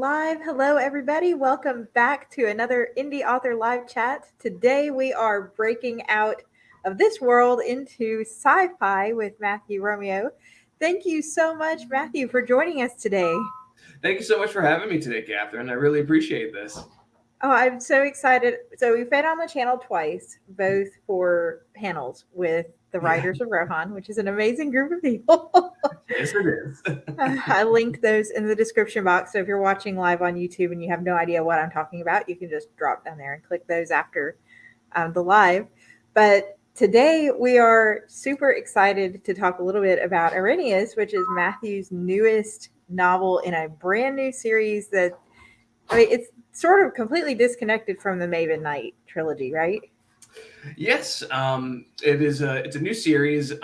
Live. Hello, everybody. Welcome back to another Indie Author Live Chat. Today we are breaking out of this world into sci-fi with Matthew Romeo. Thank you so much, Matthew, for joining us today. Thank you so much for having me today, Katherine. I really appreciate this. Oh, I'm so excited. So we've been on the channel twice, both for panels with the Yeah, writers of Rohan, which is an amazing group of people. yes, it is. I linked those in the description box. So if you're watching live on YouTube and you have no idea what I'm talking about, you can just drop down there and click those after the live. But today we are super excited to talk a little bit about Erinyes, which is Matthew's newest novel in a brand new series that, it's sort of completely disconnected from the Maven Knight trilogy, right? Yes, it's a new series. It's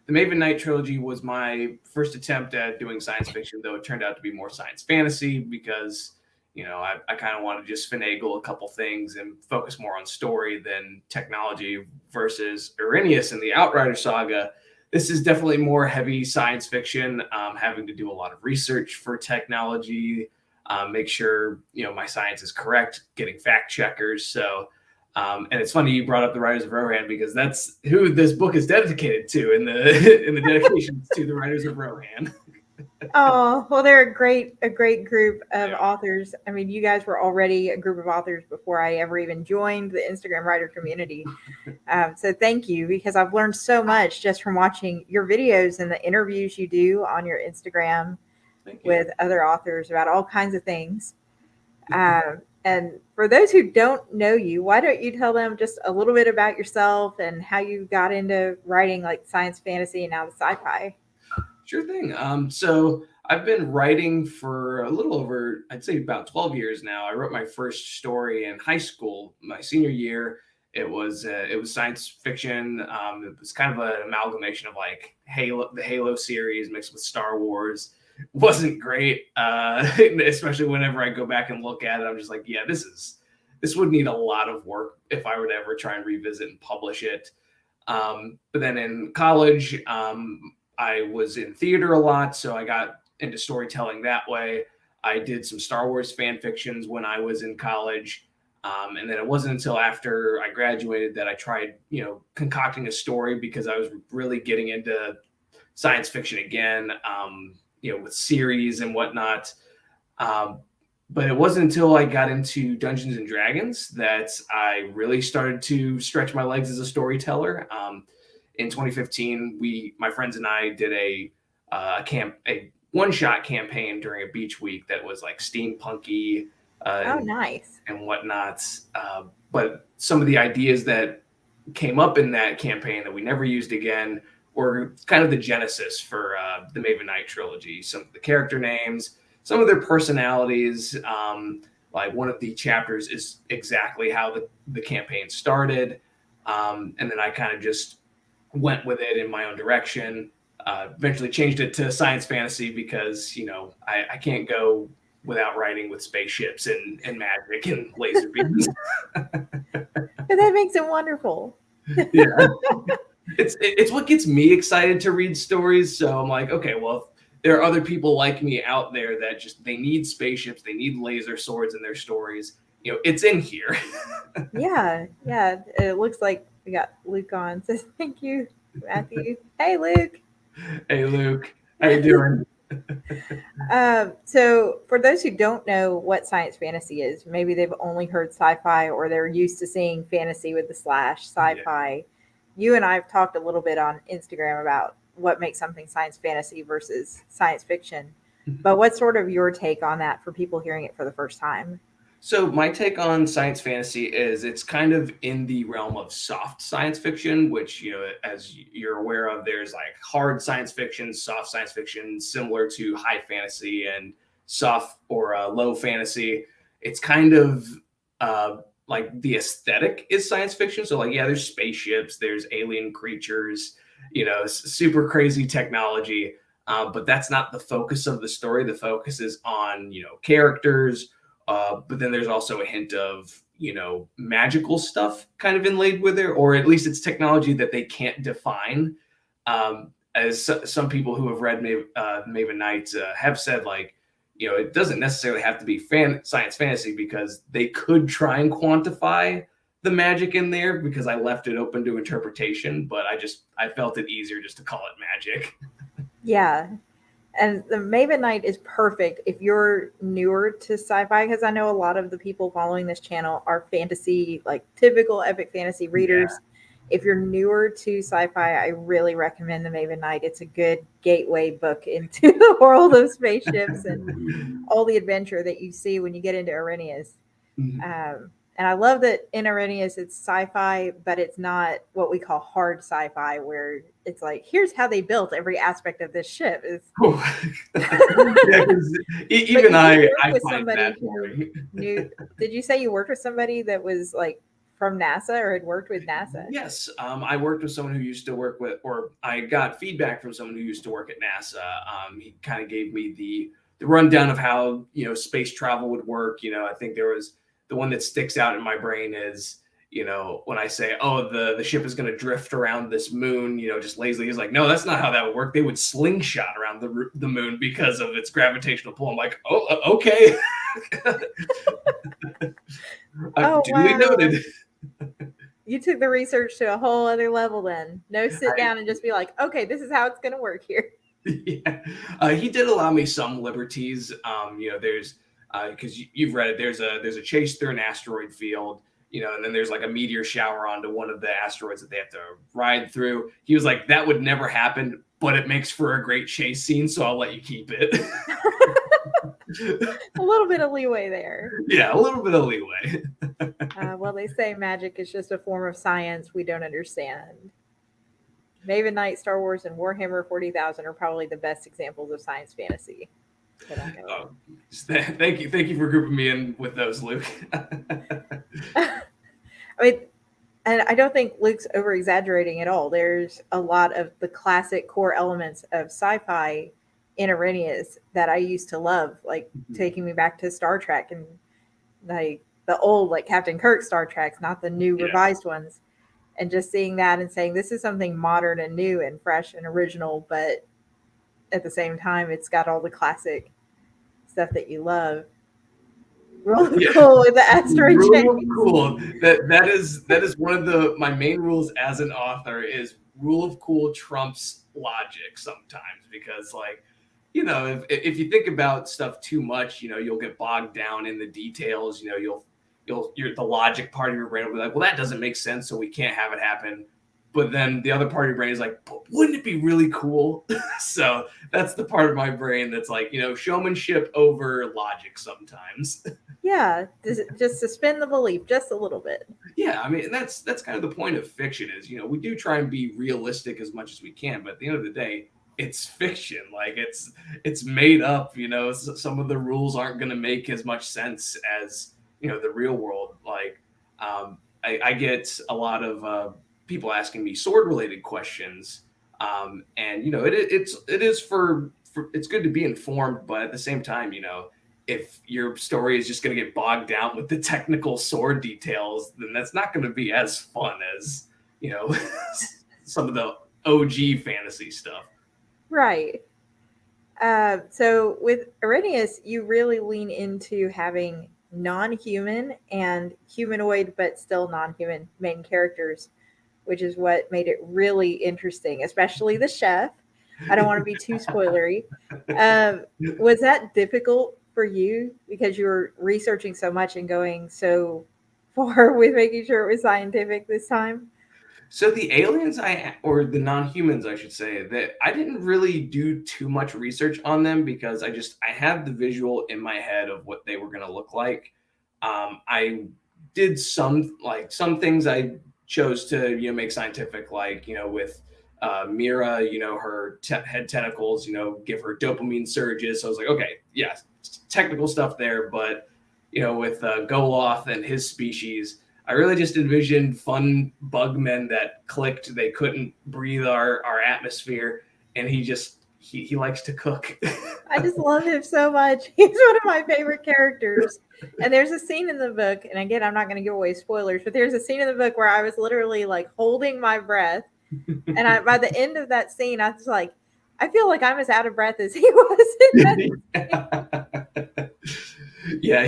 the Maven Knight trilogy was my first attempt at doing science fiction, though it turned out to be more science fantasy because I kind of want to just finagle a couple things and focus more on story than technology. Versus Erinyes and the Outrider saga, this is definitely more heavy science fiction, having to do a lot of research for technology, make sure my science is correct, getting fact checkers. And it's funny you brought up the writers of Rohan because that's who this book is dedicated to in the in the dedications to the writers of Rohan. Oh, well, they're a great group of Yeah. authors. I mean, you guys were already a group of authors before I ever even joined the Instagram writer community. So thank you, because I've learned so much just from watching your videos and the interviews you do on your Instagram Thank you. with other authors about all kinds of things. And for those who don't know you, why don't you tell them just a little bit about yourself and how you got into writing like science fantasy and now the sci-fi? Sure thing. So I've been writing for a little over, I'd say about 12 years now. I wrote my first story in high school, my senior year. It was science fiction. It was kind of an amalgamation of like the Halo series mixed with Star Wars. Wasn't great, especially whenever I go back and look at it. I'm just like, yeah, this would need a lot of work if I were to ever try and revisit and publish it. But then in college, I was in theater a lot, so I got into storytelling that way. I did some Star Wars fan fictions when I was in college. And then it wasn't until after I graduated that I tried, concocting a story because I was really getting into science fiction again, with series and whatnot. Um, but it wasn't until I got into Dungeons and Dragons that I really started to stretch my legs as a storyteller. In 2015, my friends and I did a one shot campaign during a beach week that was like steampunky, Oh, nice. and whatnot. But some of the ideas that came up in that campaign that we never used again were kind of the genesis for the Maven Knight trilogy. Some of the character names, some of their personalities. Like one of the chapters is exactly how the campaign started. And then I kind of just went with it in my own direction. Eventually changed it to science fantasy because, I can't go without writing with spaceships and magic and laser beams. But that makes it wonderful. Yeah. It's what gets me excited to read stories. So I'm like, okay, well, if there are other people like me out there that they need spaceships, they need laser swords in their stories. It's in here. Yeah, yeah. It looks like we got Luke on. So thank you, Matthew. Hey, Luke. Hey, Luke, how you doing? So, for those who don't know what science fantasy is, maybe they've only heard sci-fi or they're used to seeing fantasy with the slash Yeah. sci-fi. You and I have talked a little bit on Instagram about what makes something science fantasy versus science fiction. But what's sort of your take on that for people hearing it for the first time? So my take on science fantasy is it's kind of in the realm of soft science fiction, which, as you're aware of, there's like hard science fiction, soft science fiction, similar to high fantasy and soft or low fantasy. It's kind of like the aesthetic is science fiction. So like, yeah, there's spaceships, there's alien creatures, super crazy technology. But that's not the focus of the story. The focus is on, characters, but then there's also a hint of, magical stuff kind of inlaid with it, or at least it's technology that they can't define. As some people who have read Maven Knight have said, like, it doesn't necessarily have to be science fantasy, because they could try and quantify the magic in there, because I left it open to interpretation, but I felt it easier just to call it magic. Yeah. And the Maven Knight is perfect if you're newer to sci-fi, because I know a lot of the people following this channel are fantasy, like typical epic fantasy readers. Yeah. If you're newer to sci-fi, I really recommend the Maven Knight. It's a good gateway book into the world of spaceships and all the adventure that you see when you get into Erinyes. And I love that in Erinyes it's sci-fi, but it's not what we call hard sci-fi, where it's like, here's how they built every aspect of this ship. Yeah, even I find that boring. Did you say you worked with somebody that was like from NASA or had worked with NASA? Yes, I worked with someone who used to work with, or I got feedback from someone who used to work at NASA. He kind of gave me the rundown of how space travel would work. I think there was the one that sticks out in my brain is, when I say, oh, the ship is going to drift around this moon, just lazily. He's like, no, that's not how that would work. They would slingshot around the moon because of its gravitational pull. I'm like, oh, okay. Duly noted. You took the research to a whole other level then. No sit down and just be like, okay, this is how it's going to work here. Yeah. He did allow me some liberties. There's because you've read it, there's a chase through an asteroid field, and then there's like a meteor shower onto one of the asteroids that they have to ride through. He was like, that would never happen, but it makes for a great chase scene, so I'll let you keep it. A little bit of leeway there. Yeah, a little bit of leeway. Well, they say magic is just a form of science we don't understand. Maven Knight, Star Wars, and Warhammer 40,000 are probably the best examples of science fantasy. Thank you for grouping me in with those, Luke. I mean, and I don't think Luke's over exaggerating at all. There's a lot of the classic core elements of sci-fi in Erinyes that I used to love, like taking me back to Star Trek and like the old, like Captain Kirk Star Treks, not the new revised ones, and just seeing that and saying this is something modern and new and fresh and original, but at the same time it's got all the classic stuff that you love. Cool with the asteroid change. Cool. That is one of my main rules as an author is rule of cool trumps logic sometimes, because like, if you think about stuff too much, you'll get bogged down in the details. The logic part of your brain will be like, well, that doesn't make sense, so we can't have it happen. But then the other part of your brain is like, but wouldn't it be really cool? So that's the part of my brain that's like, showmanship over logic sometimes. Yeah, just suspend the belief just a little bit. Yeah, I mean, that's kind of the point of fiction is, we do try and be realistic as much as we can, but at the end of the day, it's fiction. Like it's made up, some of the rules aren't going to make as much sense as, the real world. Like I get a lot of people asking me sword related questions. And it is for it's good to be informed, but at the same time, if your story is just going to get bogged down with the technical sword details, then that's not going to be as fun as, some of the OG fantasy stuff. Right. So with Erinyes, you really lean into having non-human and humanoid, but still non-human main characters, which is what made it really interesting, especially the chef. I don't want to be too spoilery. Was that difficult for you because you were researching so much and going so far with making sure it was scientific this time? So the aliens or the non-humans, I should say, that I didn't really do too much research on them because I had the visual in my head of what they were going to look like. I did some things I chose to, make scientific, like, with Mira, her head tentacles, give her dopamine surges. So I was like, okay, yeah, technical stuff there. But, with Goloth and his species, I really just envisioned fun bugmen that clicked. They couldn't breathe our atmosphere. And he likes to cook. I just love him so much. He's one of my favorite characters. And there's a scene in the book, and again, I'm not going to give away spoilers, but there's a scene in the book where I was literally like holding my breath. And by the end of that scene, I was like, I feel like I'm as out of breath as he was in that scene. Yeah,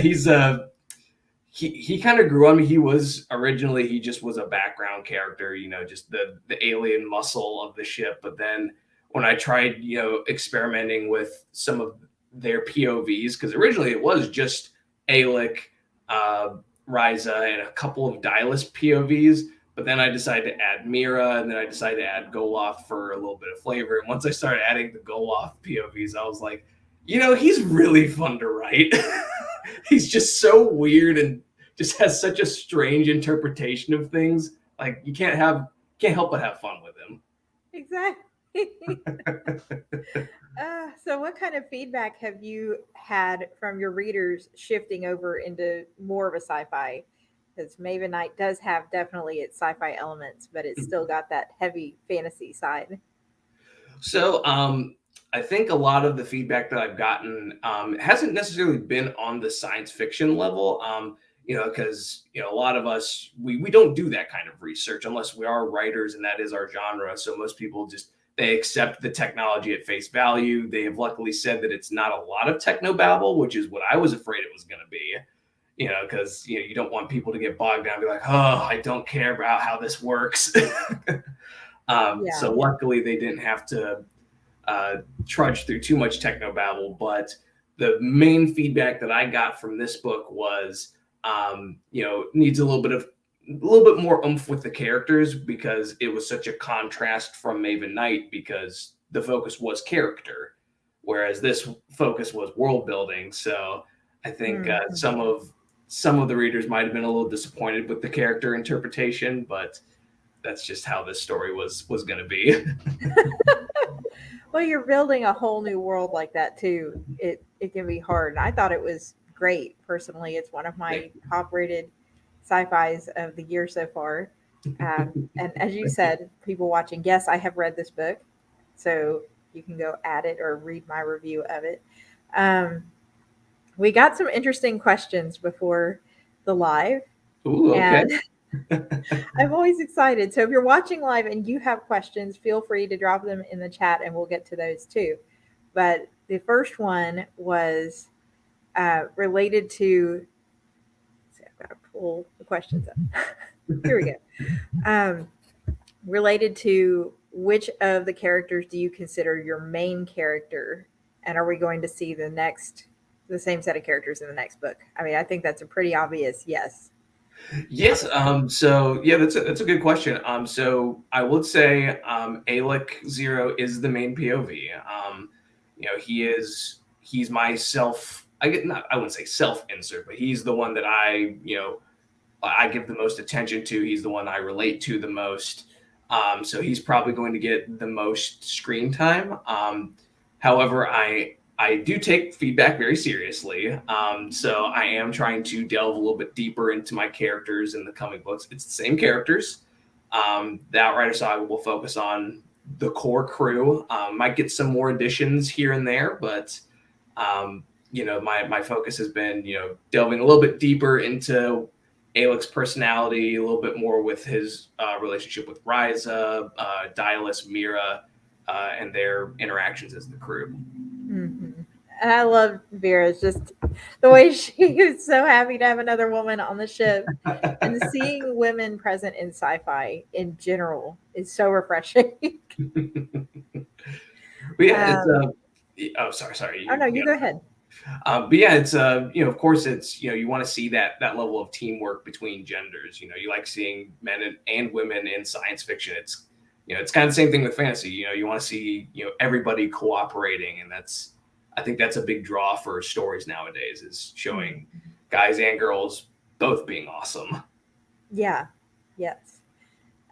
he kind of grew on me. He was originally, he just was a background character, just the alien muscle of the ship. But then when I tried, experimenting with some of their POVs, because originally it was just Alec, uh, Ryza, and a couple of Dylus POVs. But then I decided to add Mira, and then I decided to add Goloth for a little bit of flavor. And once I started adding the Goloth POVs, I was like, he's really fun to write. He's just so weird and just has such a strange interpretation of things. Like can't help but have fun with him. Exactly. So what kind of feedback have you had from your readers shifting over into more of a sci-fi? Because Maven Knight does have definitely its sci-fi elements, but it's still got that heavy fantasy side. So I think a lot of the feedback that I've gotten hasn't necessarily been on the science fiction level. Because a lot of us we don't do that kind of research unless we are writers and that is our genre. So most people they accept the technology at face value. They have luckily said that it's not a lot of technobabble, which is what I was afraid it was going to be. Because you don't want people to get bogged down and be like, oh, I don't care about how this works. So luckily they didn't have to trudge through too much technobabble. But the main feedback that I got from this book was, needs a little bit more oomph with the characters, because it was such a contrast from Maven Knight, because the focus was character, whereas this focus was world building. So I think some of the readers might have been a little disappointed with the character interpretation, but that's just how this story was going to be. Well, you're building a whole new world like that too. It can be hard. And I thought it was great. Personally, it's one of my top rated sci-fis of the year so far. And as you said, people watching, yes, I have read this book, so you can go at it or read my review of it. We got some interesting questions before the live. Ooh, okay. And I'm always excited. So if you're watching live and you have questions, feel free to drop them in the chat and we'll get to those too. But the first one was related to, I've got to pull the questions up. Here we go. Related to which of the characters do you consider your main character? And are we going to see the same set of characters in the next book? I mean, I think that's a pretty obvious yes. Yes. So yeah, that's a good question. So I would say Alec Zero is the main POV. He's my self. I wouldn't say self insert, but he's the one that I give the most attention to. He's the one I relate to the most. So he's probably going to get the most screen time. However, I do take feedback very seriously. So I am trying to delve a little bit deeper into my characters in the coming books. It's the same characters. The Outrider Saga will focus on the core crew. Might get some more additions here and there, but my focus has been, delving a little bit deeper into Alec's personality, a little bit more with his relationship with Ryza, Dylus, Mira, and their interactions as the crew. Mm-hmm. And I love Vera's just the way she is so happy to have another woman on the ship, and seeing women present in sci-fi in general is so refreshing. Yeah, sorry. Oh no, you go ahead. But yeah, it's of course it's you want to see that level of teamwork between genders. You like seeing men and women in science fiction. It's it's kind of the same thing with fantasy. You want to see everybody cooperating, and I think that's a big draw for stories nowadays, is showing guys and girls both being awesome. Yeah. Yes.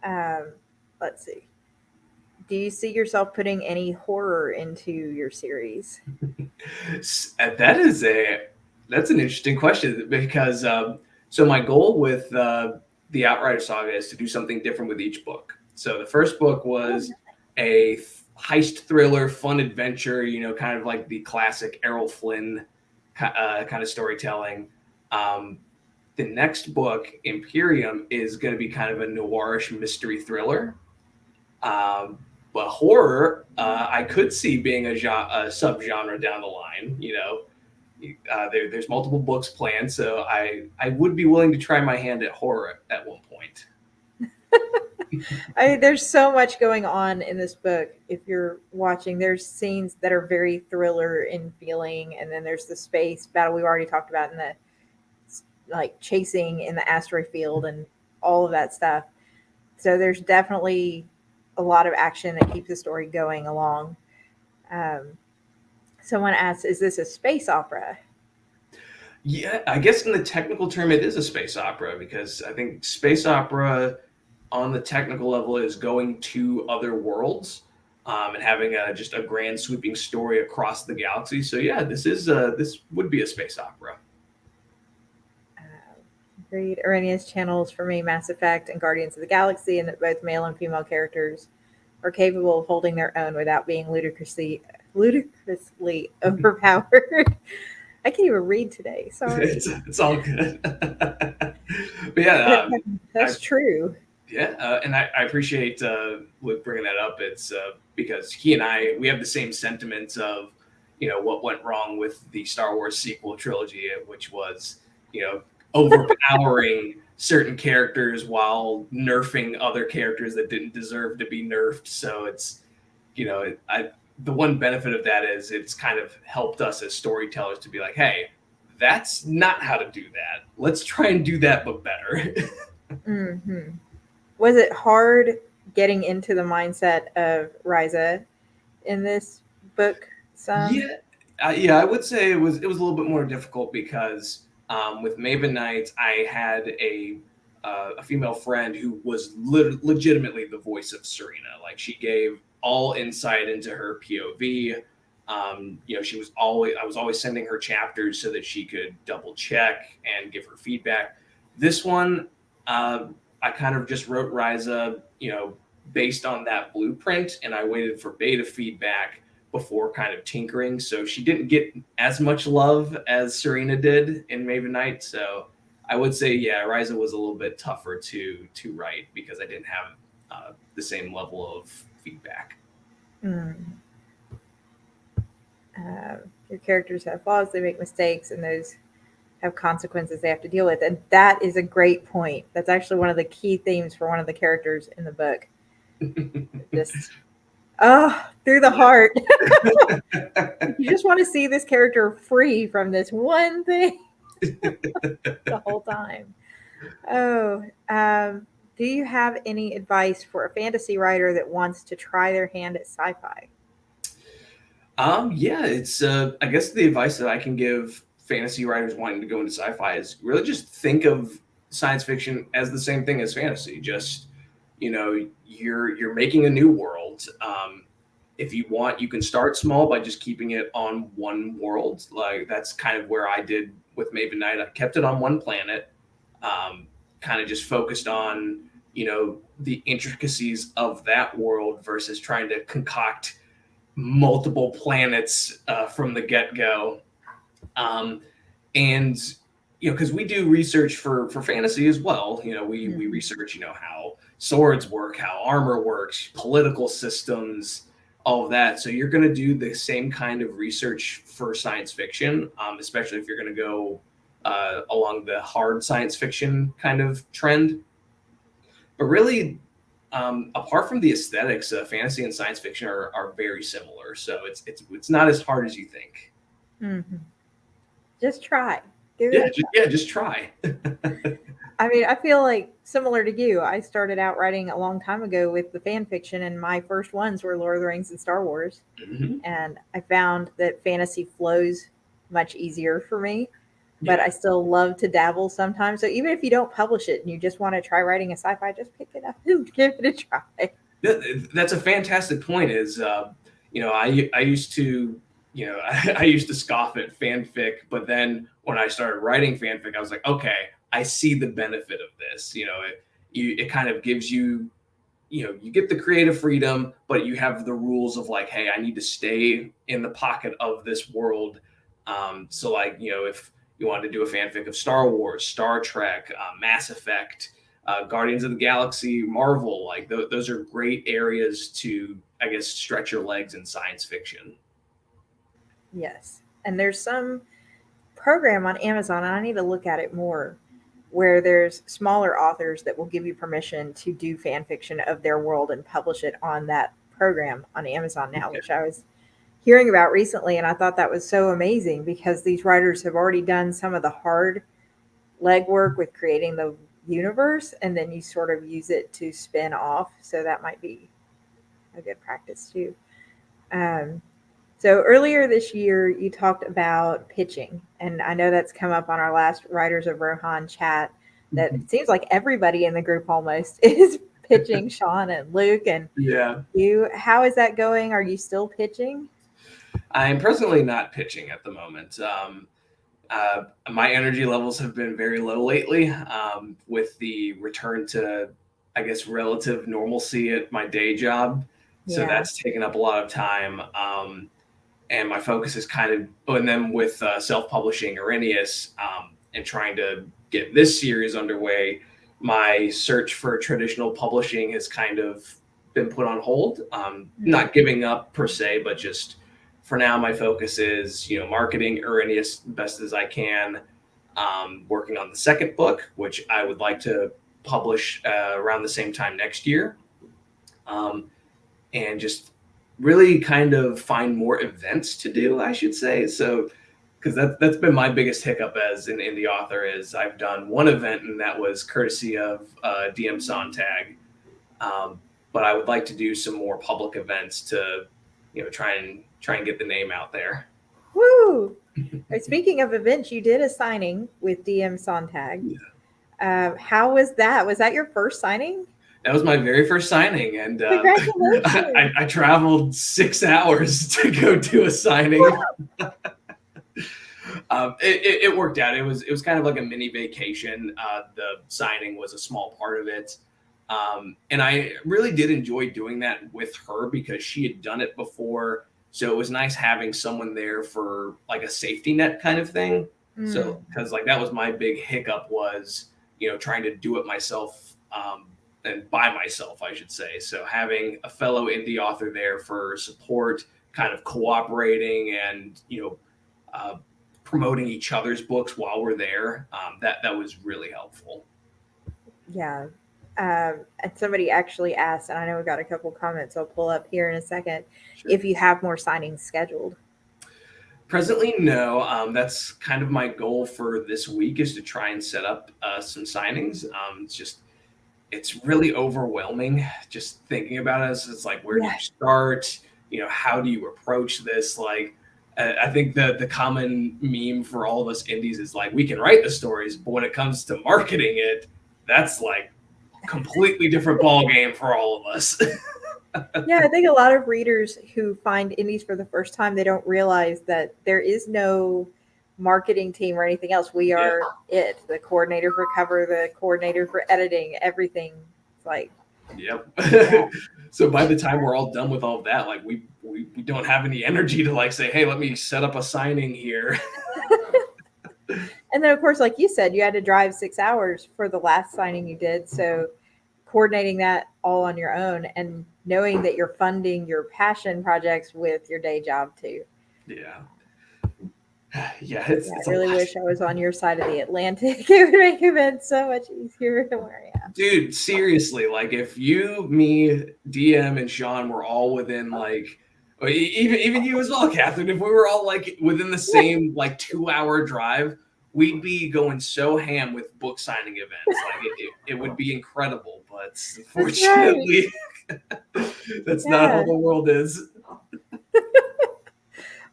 Let's see. Do you see yourself putting any horror into your series? That's an interesting question, because so my goal with the Outrider Saga is to do something different with each book. So the first book was a heist thriller, fun adventure, kind of like the classic Errol Flynn kind of storytelling. The next book, Imperium, is going to be kind of a noirish mystery thriller. But horror, I could see being a subgenre down the line. there's multiple books planned, so I would be willing to try my hand at horror at one point. I mean, there's so much going on in this book. If you're watching, there's scenes that are very thriller in feeling, and then there's the space battle we've already talked about, and the like chasing in the asteroid field and all of that stuff. So there's definitely a lot of action that keeps the story going along. Someone asks, "Is this a space opera?" Yeah, I guess in the technical term, it is a space opera, because I think space opera on the technical level is going to other worlds, and having just a grand sweeping story across the galaxy. So yeah, this would be a space opera. Agreed. Erinyes channels for me Mass Effect and Guardians of the Galaxy, and that both male and female characters are capable of holding their own without being ludicrously overpowered. I can't even read today. Sorry. It's all good. But yeah, that's true. Yeah, and I appreciate Luke bringing that up. It's because he and we have the same sentiments of, what went wrong with the Star Wars sequel trilogy, which was, overpowering certain characters while nerfing other characters that didn't deserve to be nerfed. So it's, the one benefit of that is it's kind of helped us as storytellers to be like, hey, that's not how to do that. Let's try and do that, but better. Mm-hmm. Was it hard getting into the mindset of Ryza in this book? Yeah, I would say it was a little bit more difficult because with Maven Knight, I had a female friend who was legitimately the voice of Serena. Like, she gave all insight into her POV. I was always sending her chapters so that she could double check and give her feedback. This one, I kind of just wrote Ryza, based on that blueprint, and I waited for beta feedback before kind of tinkering. So she didn't get as much love as Serena did in Maven Knight. So I would say, yeah, Ryza was a little bit tougher to write because I didn't have the same level of feedback. Your characters have flaws, they make mistakes, and those have consequences they have to deal with. And that is a great point. That's actually one of the key themes for one of the characters in the book. Just through the heart. You just want to see this character free from this one thing the whole time. Do you have any advice for a fantasy writer that wants to try their hand at sci-fi? Yeah, it's I guess the advice that I can give fantasy writers wanting to go into sci-fi is really just think of science fiction as the same thing as fantasy. Just, you're making a new world. If you want, you can start small by just keeping it on one world. Like, that's kind of where I did with Maven Knight. I kept it on one planet, kind of just focused on, the intricacies of that world versus trying to concoct multiple planets from the get-go. And because we do research for fantasy as well. We research how swords work, how armor works, political systems, all of that. So you're going to do the same kind of research for science fiction, especially if you're going to go along the hard science fiction kind of trend. But really, apart from the aesthetics, fantasy and science fiction are very similar. So it's not as hard as you think. Mm-hmm. Just try. Just try. I mean, I feel like similar to you, I started out writing a long time ago with the fan fiction, and my first ones were Lord of the Rings and Star Wars. Mm-hmm. And I found that fantasy flows much easier for me, but I still love to dabble sometimes. So even if you don't publish it and you just want to try writing a sci-fi, just pick it up and give it a try. That's a fantastic point. I used to, I used to scoff at fanfic, but then when I started writing fanfic, I was like, okay, I see the benefit of this. It kind of gives you, you get the creative freedom, but you have the rules of like, hey, I need to stay in the pocket of this world. So like, if you wanted to do a fanfic of Star Wars, Star Trek, Mass Effect, Guardians of the Galaxy, Marvel, like those are great areas to, I guess, stretch your legs in science fiction. Yes. And there's some program on Amazon, and I need to look at it more, where there's smaller authors that will give you permission to do fan fiction of their world and publish it on that program on Amazon now, which I was hearing about recently. And I thought that was so amazing because these writers have already done some of the hard legwork with creating the universe, and then you sort of use it to spin off. So that might be a good practice too. So earlier this year, you talked about pitching, and I know that's come up on our last Writers of Rohan chat. That it seems like everybody in the group almost is pitching. Sean and Luke and you. How is that going? Are you still pitching? I'm presently not pitching at the moment. My energy levels have been very low lately with the return to, I guess, relative normalcy at my day job. So that's taken up a lot of time. And my focus is kind of, and then with self-publishing Erinyes and trying to get this series underway, my search for traditional publishing has kind of been put on hold. Not giving up per se, but just for now, my focus is, marketing Erinyes best as I can, working on the second book, which I would like to publish around the same time next year. And just really kind of find more events to do, I should say. So, because that's been my biggest hiccup as an indie author is I've done one event, and that was courtesy of DM Sontag. But I would like to do some more public events to, try and get the name out there. Woo! Speaking of events, you did a signing with DM Sontag. Yeah. How was that? Was that your first signing? That was my very first signing, and I traveled 6 hours to go do a signing. It worked out. It was kind of like a mini vacation. The signing was a small part of it, and I really did enjoy doing that with her because she had done it before. So it was nice having someone there for like a safety net kind of thing. So because like that was my big hiccup was trying to do it myself. And by myself, I should say. So having a fellow indie author there for support, kind of cooperating and, promoting each other's books while we're there, that was really helpful. Yeah. And somebody actually asked, and I know we got a couple comments I'll pull up here in a second, if you have more signings scheduled. Presently, no. That's kind of my goal for this week is to try and set up some signings. It's really overwhelming just thinking about it. It's like, where do you start? How do you approach this? Like, I think the common meme for all of us indies is like, we can write the stories, but when it comes to marketing it, that's like completely different ball game for all of us. Yeah, I think a lot of readers who find indies for the first time, they don't realize that there is no marketing team or anything else. We are the coordinator for cover, the coordinator for editing, everything. Like, So by the time we're all done with all of that, like we don't have any energy to like say, hey, let me set up a signing here. And then of course, like you said, you had to drive 6 hours for the last signing you did. So coordinating that all on your own and knowing that you're funding your passion projects with your day job too. I really wish I was on your side of the Atlantic. It would make events so much easier than where I am. Dude, seriously, like if you, me, DM, and Sean were all within like, even you as well, Catherine, if we were all like within the same like 2-hour drive, we'd be going so ham with book signing events. Like it would be incredible, but unfortunately, that's not how the world is.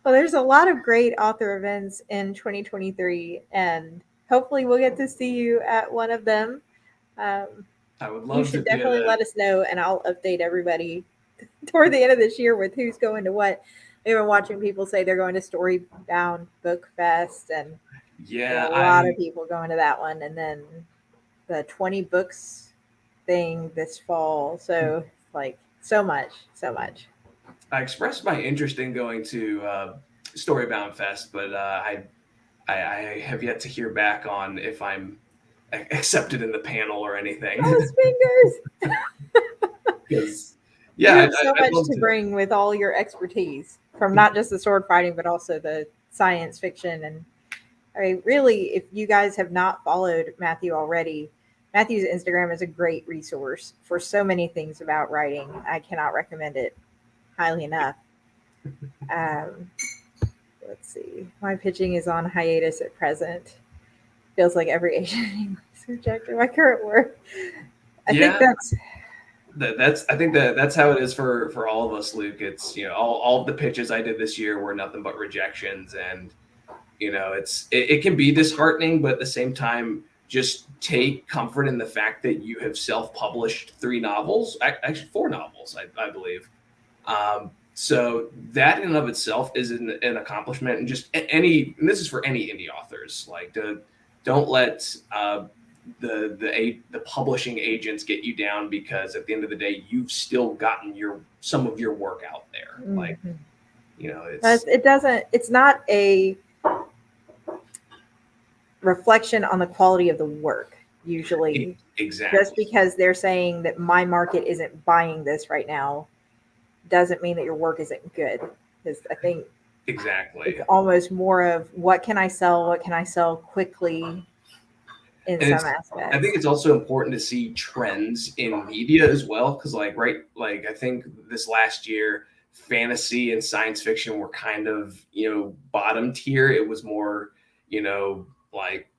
Well, there's a lot of great author events in 2023, and hopefully we'll get to see you at one of them. I would love to. You should definitely let us know, and I'll update everybody toward the end of this year with who's going to what. I've been watching people say they're going to Storybound Book Fest, and a lot of people going to that one, and then the 20 books thing this fall. So like so much. I expressed my interest in going to Storybound Fest, but I have yet to hear back on if I'm accepted in the panel or anything. Those fingers. You have so much to bring with all your expertise from not just the sword fighting, but also the science fiction. And I mean, really, if you guys have not followed Matthew already, Matthew's Instagram is a great resource for so many things about writing. I cannot recommend it highly enough. Um, let's see. My pitching is on hiatus at present. Feels like every Asian English subject in my current work. I think that's I think that's how it is for all of us, Luke. It's all of the pitches I did this year were nothing but rejections, and it can be disheartening, but at the same time, just take comfort in the fact that you have self-published 3 novels, actually 4 novels, I believe. So that in and of itself is an accomplishment, and just and this is for any indie authors, like don't let the publishing agents get you down, because at the end of the day, you've still gotten some of your work out there. Mm-hmm. Like, it's not a reflection on the quality of the work usually. Exactly. Just because they're saying that my market isn't buying this right now doesn't mean that your work isn't good. Because I think exactly it's almost more of what can I sell quickly in some aspects. I think it's also important to see trends in media as well, because I think this last year fantasy and science fiction were kind of bottom tier. It was more like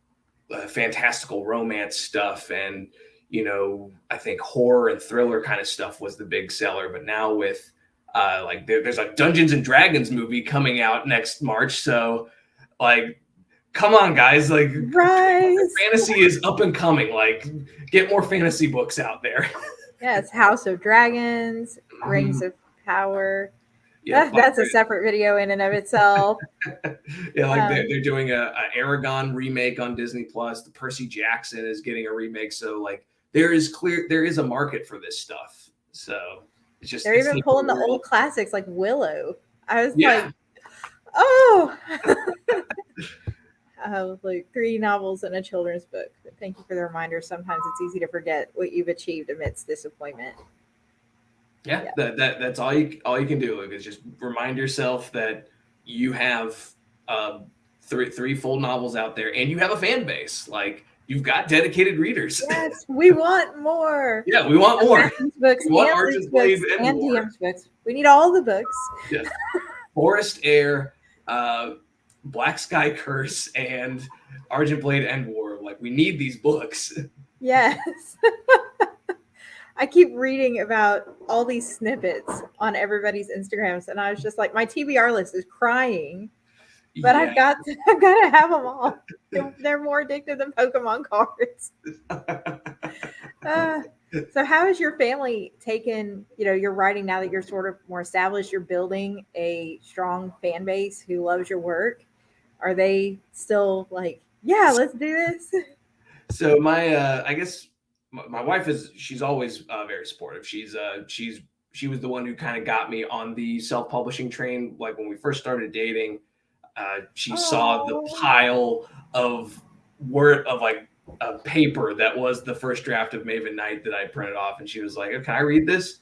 fantastical romance stuff, and I think horror and thriller kind of stuff was the big seller. But now with there's a Dungeons and Dragons movie coming out next March, so come on, guys, fantasy is up and coming. Get more fantasy books out there. Yes, House of Dragons, Rings of Power. Yeah, that's a separate video in and of itself. They're doing a Aragon remake on Disney Plus. The Percy Jackson is getting a remake. So there is a market for this stuff. So it's just they're even pulling the old classics like Willow. I was like, like 3 novels and a children's book. Thank you for the reminder. Sometimes it's easy to forget what you've achieved amidst disappointment. Yeah. That's all you can do, Luke, is just remind yourself that you have 3 full novels out there, and you have a fan base. You've got dedicated readers. Yes, we want more. Yeah, we want more. Books, we want Argent Blade and DM's books. We need all the books. Yes. Forest Air, Black Sky Curse, and Argent Blade End War. We need these books. Yes. I keep reading about all these snippets on everybody's Instagrams, and I was just like, my TBR list is crying, but I've got to have them all. They're more addictive than Pokemon cards. So how has your family taken, your writing now that you're sort of more established, you're building a strong fan base who loves your work? Are they still yeah, let's do this? So I guess my wife she's always very supportive. She was the one who kind of got me on the self-publishing train. When we first started dating, she saw the pile of paper that was the first draft of Maven Knight that I printed off, and she was like, "Can I read this?"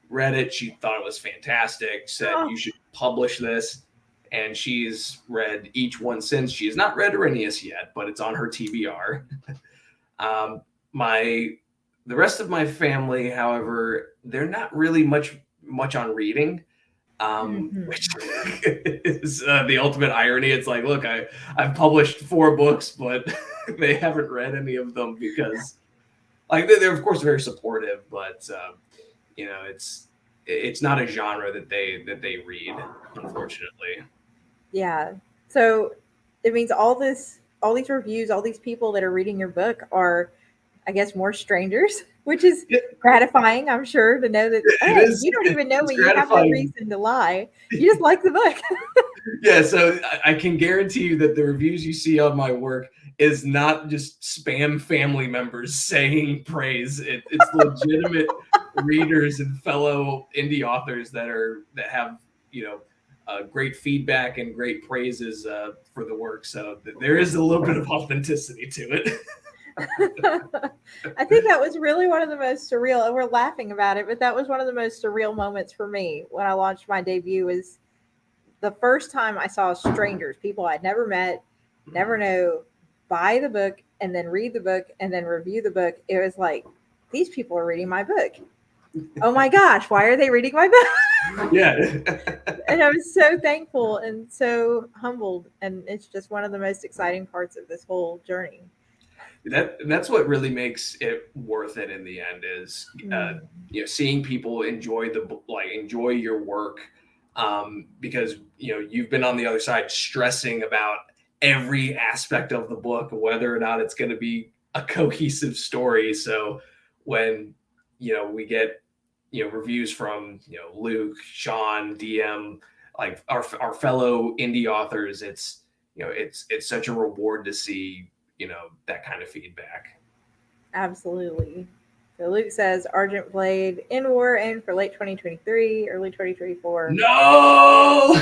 Read it. She thought it was fantastic. Said, "You should publish this." And she's read each one since. She has not read Erinyes yet, but it's on her TBR. The rest of my family, however, they're not really much on reading, which is the ultimate irony. It's look, I've published 4 books, but they haven't read any of them, because they're of course very supportive, but it's not a genre that they read, unfortunately. Yeah. So it means all these reviews, all these people that are reading your book are, I guess, more strangers, which is gratifying, I'm sure, to know that you don't even know me. You have no reason to lie. You just like the book. Yeah, so I can guarantee you that the reviews you see on my work is not just spam family members saying praise. It's legitimate readers and fellow indie authors that have great feedback and great praises for the work. So there is a little bit of authenticity to it. I think that was really one of the most surreal, and we're laughing about it, but that was one of the most surreal moments for me when I launched my debut. Was the first time I saw strangers, people I'd never met, never know, buy the book and then read the book and then review the book. It was like, these people are reading my book. Oh my gosh, why are they reading my book? Yeah. And I was so thankful and so humbled. And it's just one of the most exciting parts of this whole journey. That's what really makes it worth it in the end is seeing people enjoy enjoy your work, because you've been on the other side stressing about every aspect of the book, whether or not it's going to be a cohesive story. So when we get reviews from Luke, Sean, DM, like our fellow indie authors, it's such a reward to see that kind of feedback. Absolutely. So Luke says Argent Blade in war and for late 2023, early 2024. No.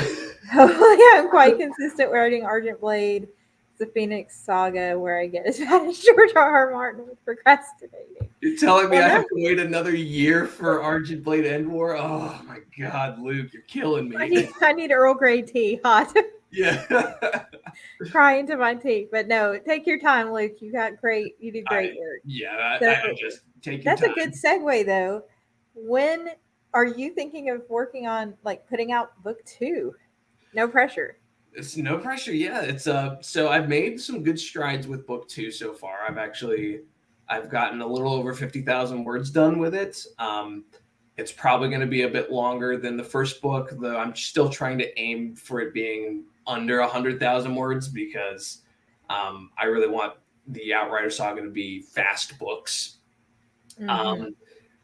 Hopefully, I'm quite consistent writing Argent Blade. It's the Phoenix Saga where I get as bad as George R. Martin with procrastinating. You're telling me I have to wait another year for Argent Blade End War? Oh my God, Luke, you're killing me. I need Earl Grey tea, hot. Yeah. Cry into my tea. But no, take your time, Luke. You do great work. Yeah, So I just take your that's time. a good segue though. When are you thinking of working on like putting out book 2? No pressure. It's no pressure. Yeah, it's so I've made some good strides with book 2 so far. I've gotten a little over 50,000 words done with it. It's probably going to be a bit longer than the first book, though I'm still trying to aim for it being under 100,000 words because I really want the Outrider Saga to be fast books.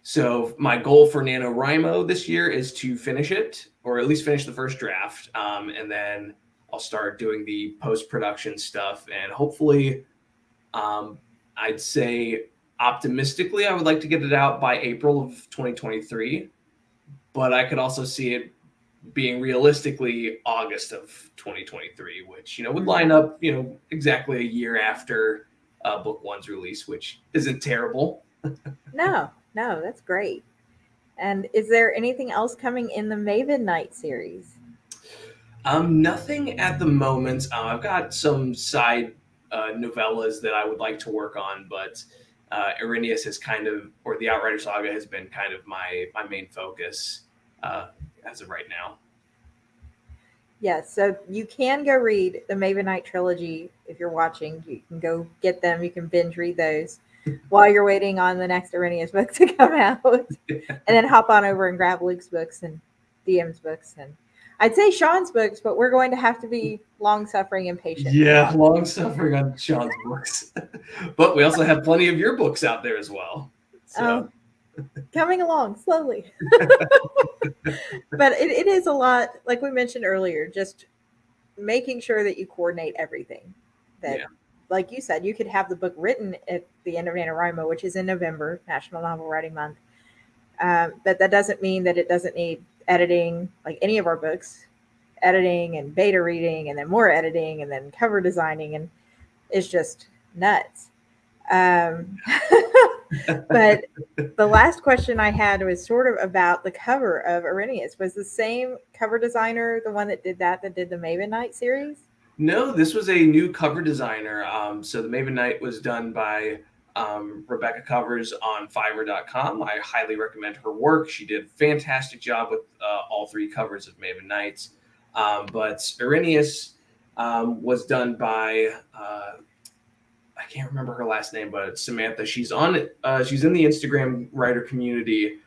So my goal for NaNoWriMo this year is to finish it, or at least finish the first draft, and then I'll start doing the post-production stuff, and hopefully, I'd say optimistically, I would like to get it out by April of 2023, but I could also see it being realistically August of 2023, which would line up exactly a year after book 1's release, which isn't terrible. No, that's great. And is there anything else coming in the Maven Knight series? Nothing at the moment. I've got some side novellas that I would like to work on, but Erinyes has or the Outrider Saga has been kind of my main focus as of right now. Yes, so you can go read the Maven Knight trilogy if you're watching. You can go get them. You can binge read those while you're waiting on the next Erinyes book to come out, and then hop on over and grab Luke's books and DM's books, and I'd say Sean's books, but we're going to have to be long-suffering and patient. Yeah, long-suffering on Sean's books, but we also have plenty of your books out there as well. So. Coming along slowly. But it is a lot, like we mentioned earlier, just making sure that you coordinate everything. Like you said, you could have the book written at the end of NaNoWriMo, which is in November, National Novel Writing Month. But that doesn't mean that it doesn't need editing, like any of our books, editing and beta reading and then more editing and then cover designing, and it's just nuts. But the last question I had was sort of about the cover of Erinyes. Was the same cover designer the one that did the Maven Knight series? No, this was a new cover designer. So the Maven Knight was done by Rebecca Covers on Fiverr.com. I highly recommend her work. She did a fantastic job with all 3 covers of Maven Knights. But Erinyes was done by I can't remember her last name, but it's Samantha. She's on. She's in the Instagram writer community.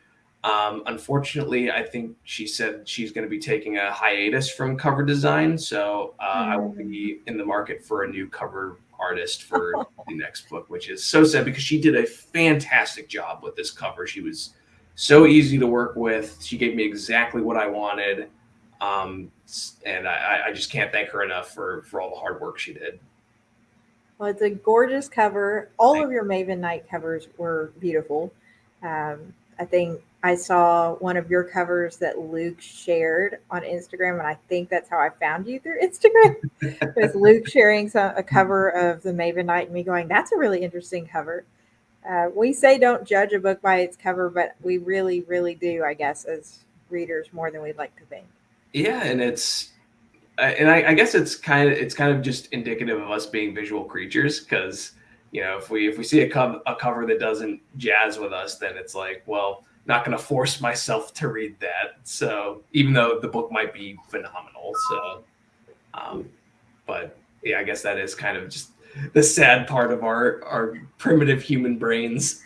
Unfortunately, I think she said she's going to be taking a hiatus from cover design, so I will be in the market for a new cover artist for the next book, which is so sad because she did a fantastic job with this cover. She was so easy to work with. She gave me exactly what I wanted, and I just can't thank her enough for all the hard work she did. Well, it's a gorgeous cover. All of your Maven Knight covers were beautiful. I think I saw one of your covers that Luke shared on Instagram, and I think that's how I found you through Instagram. It was Luke sharing a cover of the Maven Knight and me going, that's a really interesting cover. We say don't judge a book by its cover, but we really, really do, I guess, as readers more than we'd like to think. Yeah, and it's and I guess it's kind of just indicative of us being visual creatures, because if we see a cover that doesn't jazz with us, then it's like, well, not going to force myself to read that. So even though the book might be phenomenal, so but yeah, I guess that is kind of just the sad part of our primitive human brains.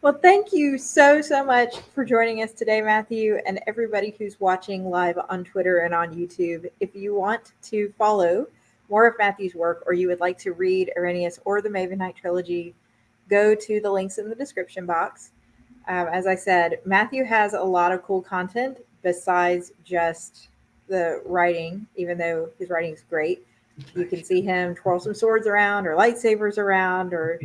Well, thank you so much for joining us today, Matthew, and everybody who's watching live on Twitter and on YouTube. If you want to follow more of Matthew's work, or you would like to read Erinyes or the Maven Knight trilogy, go to the links in the description box. As I said, Matthew has a lot of cool content besides just the writing, even though his writing is great. You can see him twirl some swords around or lightsabers around, or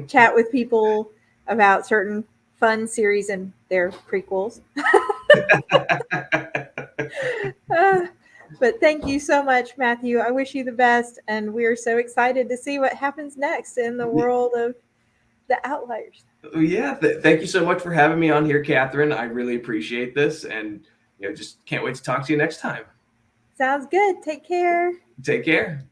chat with people about certain fun series and their prequels. But thank you so much, Matthew. I wish you the best, and we're so excited to see what happens next in the world of the Outliers. Yeah, thank you so much for having me on here, Katherine. I really appreciate this, and just can't wait to talk to you next time. Sounds good. Take care. Take care.